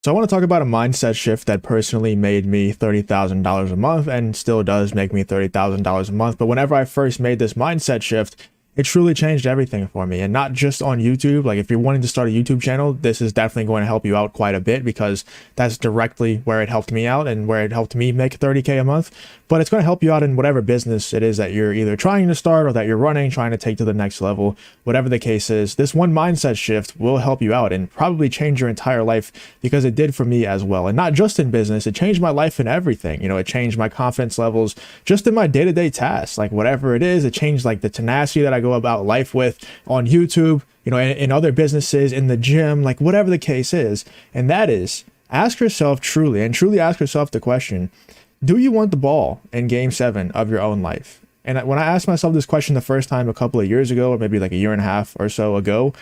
So I want to talk about a mindset shift that personally made me $30,000 a month and still does make me $30,000 a month. But whenever I first made this mindset shift, it truly changed everything for me. And not just on YouTube. Like if you're wanting to start a YouTube channel, this is definitely going to help you out quite a bit because that's directly where it helped me out and where it helped me make 30K a month. But it's going to help you out in whatever business it is that you're either trying to start or that you're running, trying to take to the next level. Whatever the case is, this one mindset shift will help you out and probably change your entire life because it did for me as well. And not just in business, it changed my life in everything. You know, it changed my confidence levels just in my day-to-day tasks, like whatever it is. It changed like the tenacity that I go about life with on YouTube, you know, in other businesses, in the gym, like whatever the case is. And that is, ask yourself truly ask yourself the question, do you want the ball in game 7 of your own life? And when I asked myself this question the first time a couple of years ago, or maybe like a year and a half or so ago,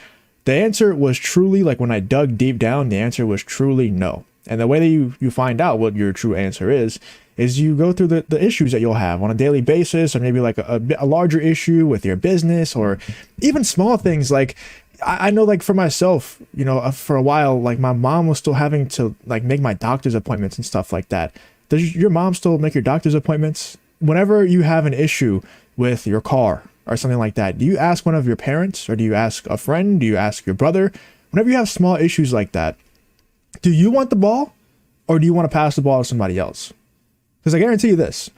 the answer was truly, like when I dug deep down, the answer was truly no. And the way that you find out what your true answer is you go through the issues that you'll have on a daily basis, or maybe like a larger issue with your business, or even small things. Like I know, like for myself, you know, for a while, like my mom was still having to like make my doctor's appointments and stuff like that. Does your mom still make your doctor's appointments? Whenever you have an issue with your car or something like that, do you ask one of your parents, or do you ask a friend? Do you ask your brother? Whenever you have small issues like that, do you want the ball, or do you want to pass the ball to somebody else? Because I guarantee you this,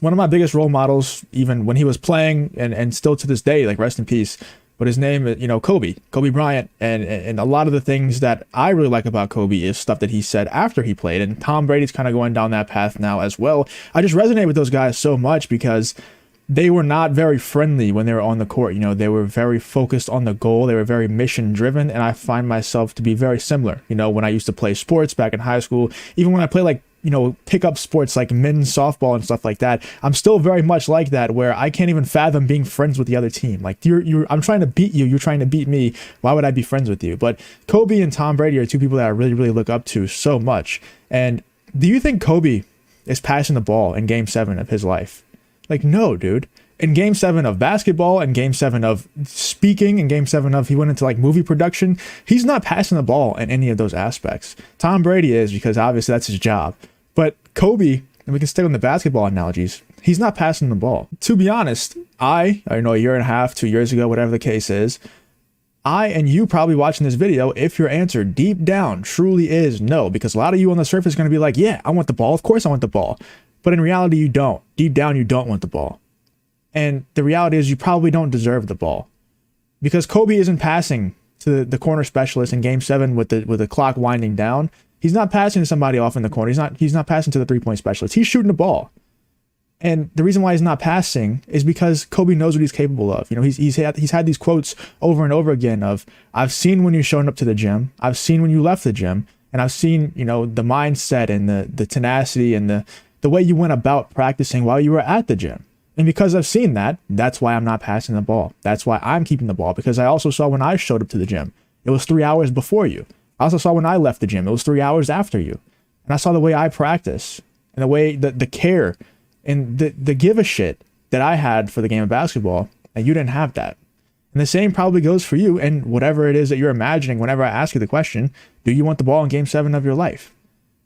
one of my biggest role models, even when he was playing and still to this day, like rest in peace, but his name, you know, Kobe Bryant. And a lot of the things that I really like about Kobe is stuff that he said after he played. And Tom Brady's kind of going down that path now as well. I just resonate with those guys so much because they were not very friendly when they were on the court. You know, they were very focused on the goal. They were very mission driven. And I find myself to be very similar. You know, when I used to play sports back in high school, even when I play like, you know, pick up sports like men's softball and stuff like that, I'm still very much like that, where I can't even fathom being friends with the other team. Like I'm trying to beat you, you're trying to beat me. Why would I be friends with you? But Kobe and Tom Brady are two people that I really, really look up to so much. And do you think Kobe is passing the ball in game 7 of his life? Like, no, dude. In game 7 of basketball, and game 7 of speaking, and game 7 of he went into like movie production, he's not passing the ball in any of those aspects. Tom Brady is, because obviously that's his job. But Kobe, and we can stay on the basketball analogies, he's not passing the ball. To be honest, I know a year and a half, 2 years ago, whatever the case is, I and you probably watching this video, if your answer deep down truly is no, because a lot of you on the surface are going to be like, yeah, I want the ball. Of course I want the ball. But in reality, you don't. Deep down, you don't want the ball. And the reality is you probably don't deserve the ball, because Kobe isn't passing to the corner specialist in game 7 with the clock winding down. He's not passing to somebody off in the corner. He's not passing to the 3-point specialist. He's shooting the ball. And the reason why he's not passing is because Kobe knows what he's capable of. You know, he's had these quotes over and over again of, I've seen when you're showing up to the gym. I've seen when you left the gym. And I've seen, you know, the mindset and the tenacity and the way you went about practicing while you were at the gym. And because I've seen that, that's why I'm not passing the ball. That's why I'm keeping the ball, because I also saw when I showed up to the gym, it was 3 hours before you. I also saw when I left the gym, it was 3 hours after you. And I saw the way I practice and the way the care and the give a shit that I had for the game of basketball, and you didn't have that. And the same probably goes for you and whatever it is that you're imagining whenever I ask you the question, do you want the ball in game 7 of your life?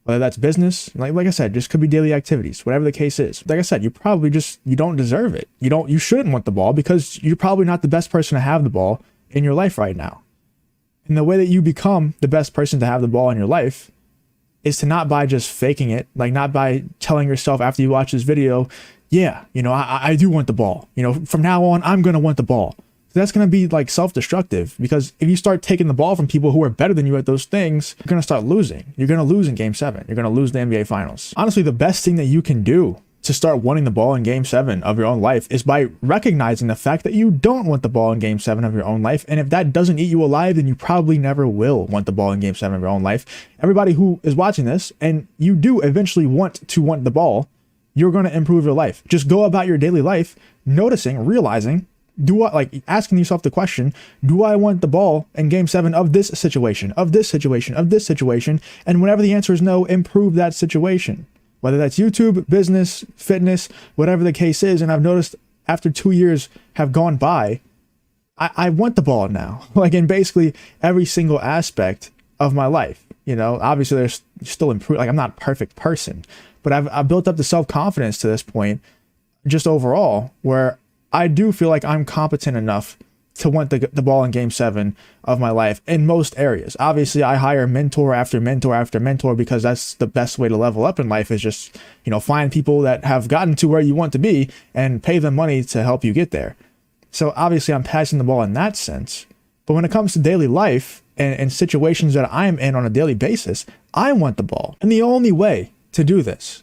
Whether that's business, like I said, just could be daily activities, whatever the case is. Like I said, you probably you don't deserve it. You shouldn't want the ball because you're probably not the best person to have the ball in your life right now. And the way that you become the best person to have the ball in your life is to not by just faking it, like not by telling yourself after you watch this video, yeah, you know, I do want the ball. You know, from now on, I'm going to want the ball. That's going to be like self-destructive, because if you start taking the ball from people who are better than you at those things, you're going to start losing. You're going to lose in game 7. You're going to lose the NBA finals. Honestly, the best thing that you can do to start wanting the ball in game 7 of your own life is by recognizing the fact that you don't want the ball in game 7 of your own life. And if that doesn't eat you alive, then you probably never will want the ball in game 7 of your own life. Everybody who is watching this, and you do eventually want the ball, you're going to improve your life. Just go about your daily life, noticing, realizing, asking yourself the question, do I want the ball in game 7 of this situation, of this situation, of this situation? And whenever the answer is no, improve that situation. Whether that's YouTube, business, fitness, whatever the case is. And I've noticed after 2 years have gone by, I want the ball now. Like in basically every single aspect of my life. You know, obviously there's still improve. Like I'm not a perfect person, but I've built up the self-confidence to this point just overall where I do feel like I'm competent enough to want the ball in game 7 of my life in most areas. Obviously, I hire mentor after mentor after mentor because that's the best way to level up in life is just, you know, find people that have gotten to where you want to be and pay them money to help you get there. So obviously I'm passing the ball in that sense. But when it comes to daily life and situations that I'm in on a daily basis, I want the ball. And the only way to do this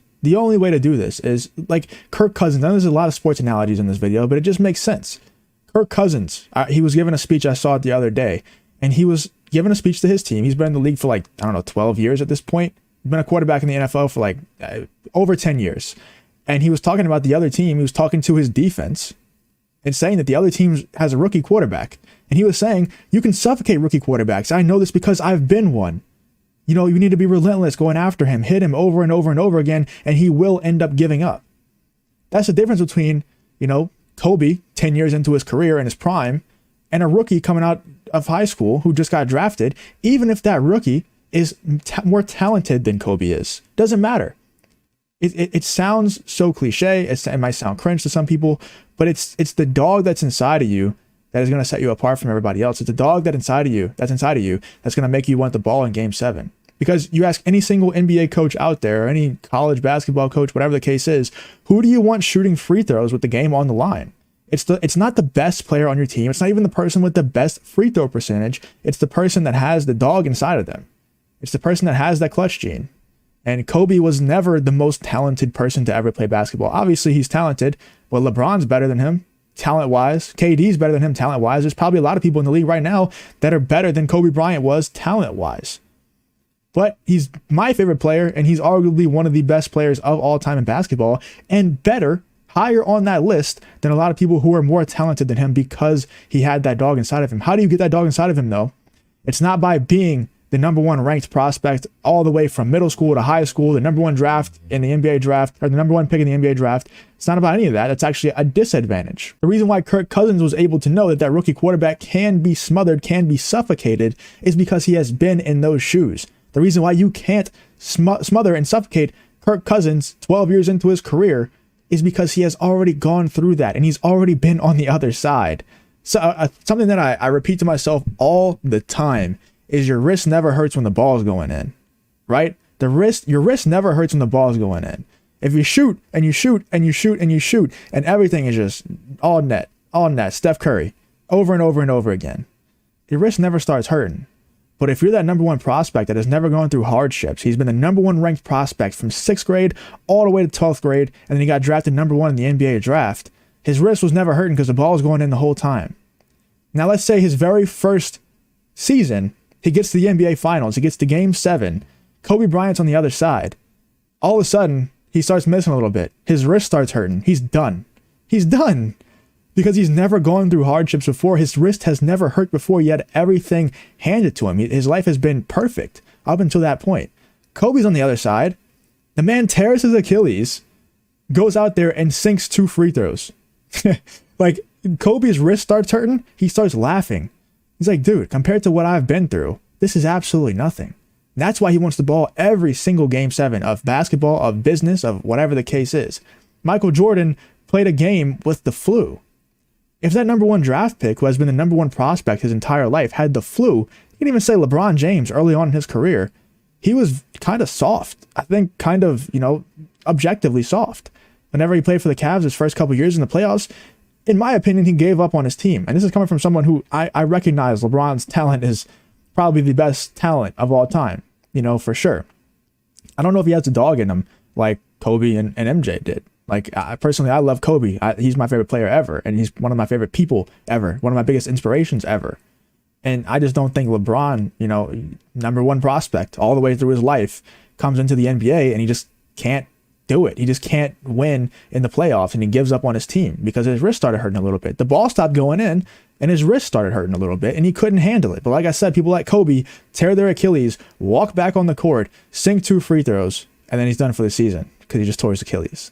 is like Kirk Cousins. Now there's a lot of sports analogies in this video, but it just makes sense. Kirk Cousins, he was given a speech, I saw it the other day, and he was giving a speech to his team. He's been in the league for like, I don't know, 12 years at this point. He's been a quarterback in the NFL for like over 10 years. And he was talking about the other team. He was talking to his defense and saying that the other team has a rookie quarterback. And he was saying, you can suffocate rookie quarterbacks. I know this because I've been one. You know, you need to be relentless going after him, hit him over and over and over again, and he will end up giving up. That's the difference between, you know, Kobe, 10 years into his career in his prime, and a rookie coming out of high school who just got drafted, even if that rookie is more talented than Kobe is. Doesn't matter. It sounds so cliche. It might sound cringe to some people, but it's the dog that's inside of you that is going to set you apart from everybody else. It's the dog that's inside of you that's going to make you want the ball in game 7. Because you ask any single NBA coach out there, or any college basketball coach, whatever the case is, who do you want shooting free throws with the game on the line? It's not the best player on your team. It's not even the person with the best free throw percentage. It's the person that has the dog inside of them. It's the person that has that clutch gene. And Kobe was never the most talented person to ever play basketball. Obviously, he's talented, but LeBron's better than him talent-wise. KD's better than him talent-wise. There's probably a lot of people in the league right now that are better than Kobe Bryant was talent-wise. But he's my favorite player, and he's arguably one of the best players of all time in basketball, and better, higher on that list than a lot of people who are more talented than him because he had that dog inside of him. How do you get that dog inside of him, though? It's not by being the number 1 ranked prospect all the way from middle school to high school, the number 1 draft in the NBA draft, or the number 1 pick in the NBA draft. It's not about any of that. It's actually a disadvantage. The reason why Kirk Cousins was able to know that rookie quarterback can be smothered, can be suffocated, is because he has been in those shoes. The reason why you can't smother and suffocate Kirk Cousins 12 years into his career is because he has already gone through that and he's already been on the other side. So something that I repeat to myself all the time is your wrist never hurts when the ball's going in, right? Your wrist never hurts when the ball's going in. If you shoot and you shoot and you shoot and you shoot and everything is just all net, Steph Curry, over and over and over again, your wrist never starts hurting. But if you're that number 1 prospect that has never gone through hardships, he's been the number 1 ranked prospect from 6th grade all the way to 12th grade, and then he got drafted number 1 in the NBA draft, his wrist was never hurting because the ball was going in the whole time. Now let's say his very first season, he gets to the NBA Finals, he gets to Game 7, Kobe Bryant's on the other side. All of a sudden, he starts missing a little bit. His wrist starts hurting. He's done. He's done. Because he's never gone through hardships before. His wrist has never hurt before. He had everything handed to him. His life has been perfect up until that point. Kobe's on the other side. The man tears his Achilles, goes out there and sinks 2 free throws. Like, Kobe's wrist starts hurting. He starts laughing. He's like, dude, compared to what I've been through, this is absolutely nothing. And that's why he wants the ball every single game 7 of basketball, of business, of whatever the case is. Michael Jordan played a game with the flu. If that number 1 draft pick, who has been the number 1 prospect his entire life, had the flu, you can even say LeBron James early on in his career, he was kind of soft. I think kind of, you know, objectively soft. Whenever he played for the Cavs his first couple years in the playoffs, in my opinion, he gave up on his team. And this is coming from someone who I recognize LeBron's talent is probably the best talent of all time, you know, for sure. I don't know if he has a dog in him like Kobe and MJ did. Like, personally, I love Kobe. He's my favorite player ever, and he's one of my favorite people ever, one of my biggest inspirations ever. And I just don't think LeBron, you know, number 1 prospect all the way through his life, comes into the NBA and he just can't do it. He just can't win in the playoffs, and he gives up on his team because his wrist started hurting a little bit. The ball stopped going in, and his wrist started hurting a little bit, and he couldn't handle it. But like I said, people like Kobe tear their Achilles, walk back on the court, sink 2 free throws, and then he's done for the season because he just tore his Achilles.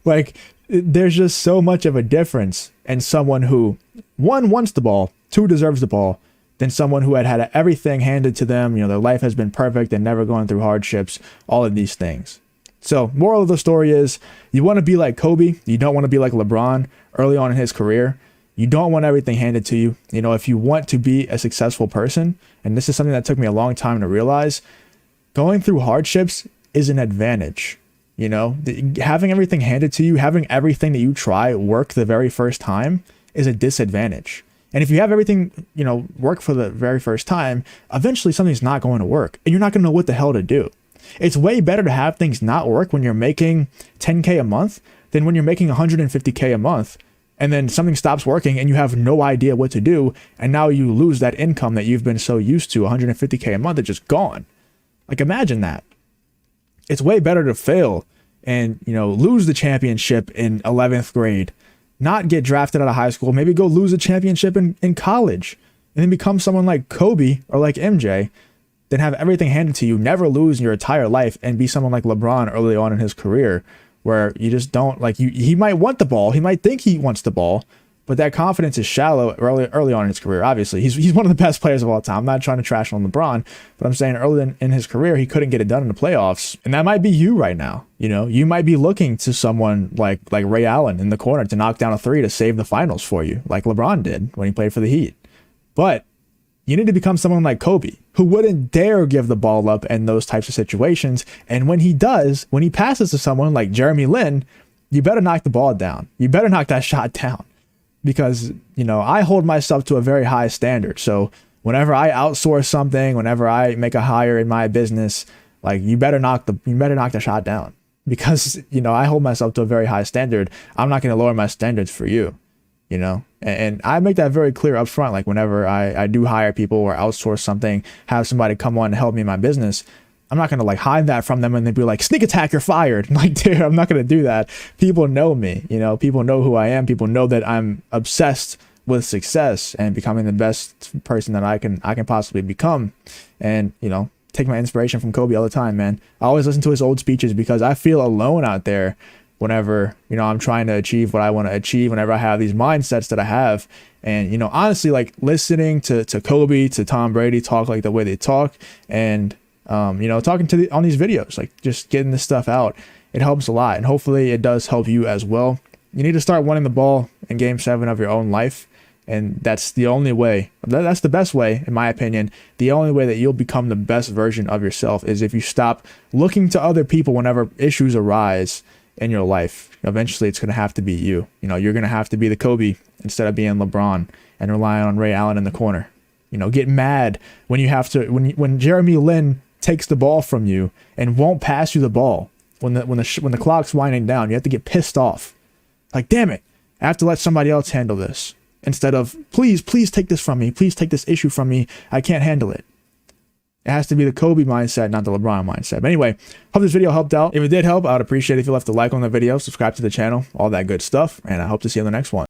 Like, there's just so much of a difference in someone who, 1, wants the ball, 2, deserves the ball, than someone who had everything handed to them. You know, their life has been perfect and never going through hardships, all of these things. So moral of the story is you want to be like Kobe. You don't want to be like LeBron early on in his career. You don't want everything handed to you. You know, if you want to be a successful person, and this is something that took me a long time to realize, going through hardships is an advantage. You know, having everything handed to you, having everything that you try work the very first time is a disadvantage. And if you have everything, you know, work for the very first time, eventually something's not going to work and you're not going to know what the hell to do. It's way better to have things not work when you're making 10K a month than when you're making 150K a month and then something stops working and you have no idea what to do. And now you lose that income that you've been so used to. 150K a month is just gone. Like, imagine that. It's way better to fail and, you know, lose the championship in 11th grade, not get drafted out of high school, maybe go lose a championship in college and then become someone like Kobe or like MJ, then have everything handed to you, never lose in your entire life, and be someone like LeBron early on in his career where you just don't, like, he might want the ball, he might think he wants the ball, but that confidence is shallow early on in his career. Obviously, he's one of the best players of all time. I'm not trying to trash on LeBron, but I'm saying early in his career, he couldn't get it done in the playoffs. And that might be you right now. You know, you might be looking to someone like Ray Allen in the corner to knock down a three to save the finals for you, like LeBron did when he played for the Heat. But you need to become someone like Kobe, who wouldn't dare give the ball up in those types of situations. And when he does, when he passes to someone like Jeremy Lin, you better knock the ball down. You better knock that shot down. Because, you know, I hold myself to a very high standard. So whenever I outsource something, whenever I make a hire in my business, like, you better knock the shot down. Because, you know, I hold myself to a very high standard. I'm not going to lower my standards for you, you know, and I make that very clear up front. Like, whenever I do hire people or outsource something, have somebody come on and help me in my business, I'm not going to like hide that from them and then be like, sneak attack, you're fired. Like, dude, I'm not going to do that. People know me, you know, people know who I am. People know that I'm obsessed with success and becoming the best person that I can possibly become. And, you know, take my inspiration from Kobe all the time, man. I always listen to his old speeches because I feel alone out there whenever, you know, I'm trying to achieve what I want to achieve, whenever I have these mindsets that I have. And, you know, honestly, like, listening to Kobe, to Tom Brady talk like the way they talk, and you know, talking to on these videos, like, just getting this stuff out, it helps a lot. And hopefully it does help you as well. You need to start winning the ball in game 7 of your own life. And that's the only way, that's the best way, in my opinion. The only way that you'll become the best version of yourself is if you stop looking to other people whenever issues arise in your life. Eventually it's going to have to be you. You know, you're going to have to be the Kobe instead of being LeBron and relying on Ray Allen in the corner. You know, get mad when you have to, when Jeremy Lin takes the ball from you and won't pass you the ball when the clock's winding down. You have to get pissed off, like, damn it, I have to let somebody else handle this, instead of, please take this from me, please take this issue from me, I can't handle it. It has to be the Kobe mindset, not the LeBron mindset. But anyway, hope this video helped out. If it did help, I would appreciate it if you left a like on the video, subscribe to the channel, all that good stuff, and I hope to see you on the next one.